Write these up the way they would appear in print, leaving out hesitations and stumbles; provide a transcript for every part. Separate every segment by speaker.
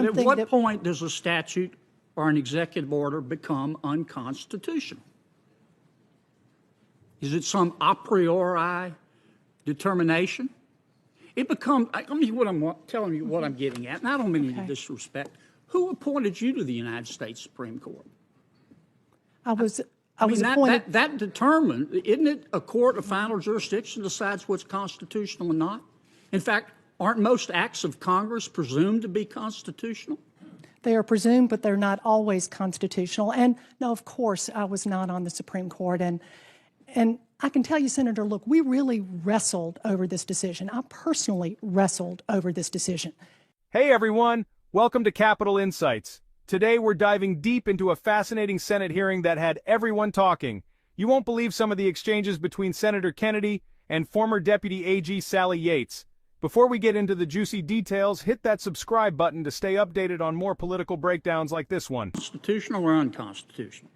Speaker 1: At what point does a statute or an executive order become unconstitutional? Is it some a priori determination? It becomes, I mean, what I'm telling you what I'm getting at, and I don't mean any disrespect. Who appointed you to the United States Supreme Court?
Speaker 2: I was appointed.
Speaker 1: That determined, isn't it a court of final jurisdiction decides what's constitutional or not? In fact, aren't most acts of Congress presumed to be constitutional?
Speaker 2: They are presumed, but they're not always constitutional. And no, of course, I was not on the Supreme Court. And I can tell you, Senator, look, we really wrestled over this decision. I personally wrestled over this decision.
Speaker 3: Hey, everyone. Welcome to Capitol Insights. Today, we're diving deep into a fascinating Senate hearing that had everyone talking. You won't believe some of the exchanges between Senator Kennedy and former Deputy AG Sally Yates. Before we get into the juicy details, hit that subscribe button to stay updated on more political breakdowns like this one.
Speaker 1: Constitutional or unconstitutional?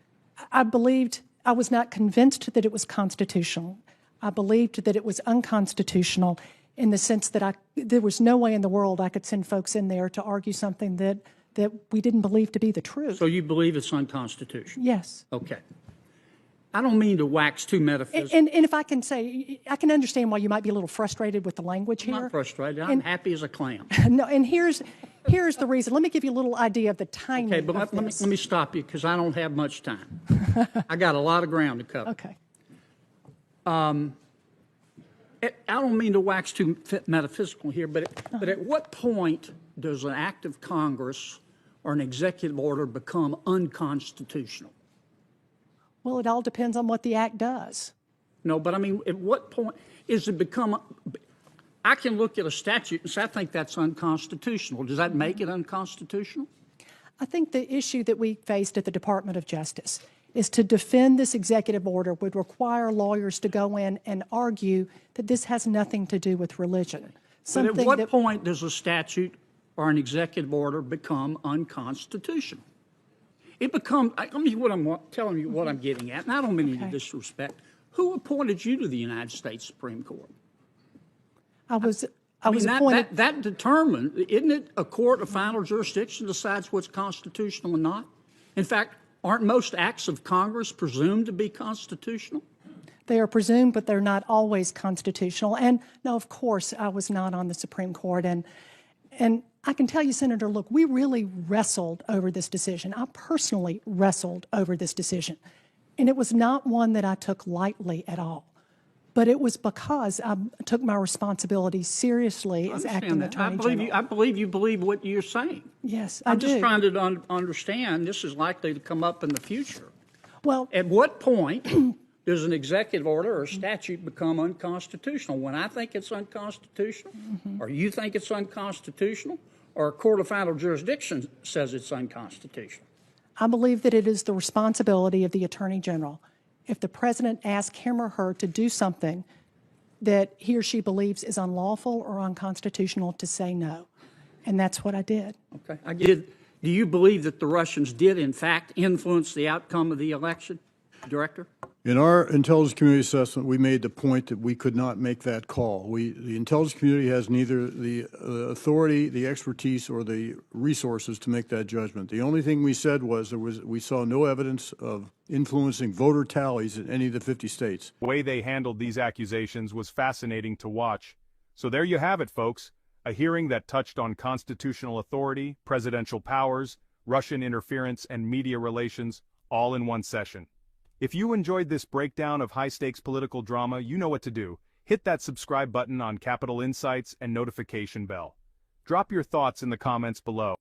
Speaker 2: I was not convinced that it was constitutional. I believed that it was unconstitutional in the sense that there was no way in the world I could send folks in there to argue something that we didn't believe to be the truth.
Speaker 1: So you believe it's unconstitutional?
Speaker 2: Yes.
Speaker 1: Okay. I don't mean to wax too metaphysical.
Speaker 2: And if I can say, I can understand why you might be a little frustrated with the language here.
Speaker 1: I'm not frustrated. I'm happy as a clam.
Speaker 2: No, and here's the reason. Let me give you a little idea of the timing.
Speaker 1: Okay, but
Speaker 2: of
Speaker 1: let me stop you because I don't have much time. I got a lot of ground to cover.
Speaker 2: Okay.
Speaker 1: I don't mean to wax too metaphysical here, but at what point does an act of Congress or an executive order become unconstitutional?
Speaker 2: Well, it all depends on what the act does.
Speaker 1: No, but I mean, at what point is it become? I can look at a statute and say, I think that's unconstitutional. Does that make it unconstitutional?
Speaker 2: I think the issue that we faced at the Department of Justice is to defend this executive order would require lawyers to go in and argue that this has nothing to do with religion.
Speaker 1: But at what point does a statute or an executive order become unconstitutional? It becomes, I mean, what I'm telling you what I'm getting at, and I don't mean any disrespect. Who appointed you to the United States Supreme Court?
Speaker 2: I was appointed.
Speaker 1: That determined, isn't it a court of final jurisdiction decides what's constitutional or not? In fact, aren't most acts of Congress presumed to be constitutional?
Speaker 2: They are presumed, but they're not always constitutional. And no, of course, I was not on the Supreme Court. And I can tell you, Senator, look, we really wrestled over this decision. I personally wrestled over this decision. And it was not one that I took lightly at all. But it was because I took my responsibility seriously as acting Attorney General.
Speaker 1: I believe you believe what you're saying.
Speaker 2: Yes, I do.
Speaker 1: I'm just trying to understand this is likely to come up in the future.
Speaker 2: Well,
Speaker 1: at what point does an executive order or statute become unconstitutional? When I think it's unconstitutional, or you think it's unconstitutional, or a court of final jurisdiction says it's unconstitutional?
Speaker 2: I believe that it is the responsibility of the Attorney General. If the President asks him or her to do something that he or she believes is unlawful or unconstitutional, to say no. And that's what I did.
Speaker 1: Okay. Do you believe that the Russians did, in fact, influence the outcome of the election, Director?
Speaker 4: In our intelligence community assessment, we made the point that we could not make that call. The intelligence community has neither the authority, the expertise, or the resources to make that judgment. The only thing we said was we saw no evidence of influencing voter tallies in any of the 50 states.
Speaker 3: The way they handled these accusations was fascinating to watch. So there you have it, folks. A hearing that touched on constitutional authority, presidential powers, Russian interference, and media relations, all in one session. If you enjoyed this breakdown of high-stakes political drama, you know what to do. Hit that subscribe button on Capitol Insights and notification bell. Drop your thoughts in the comments below.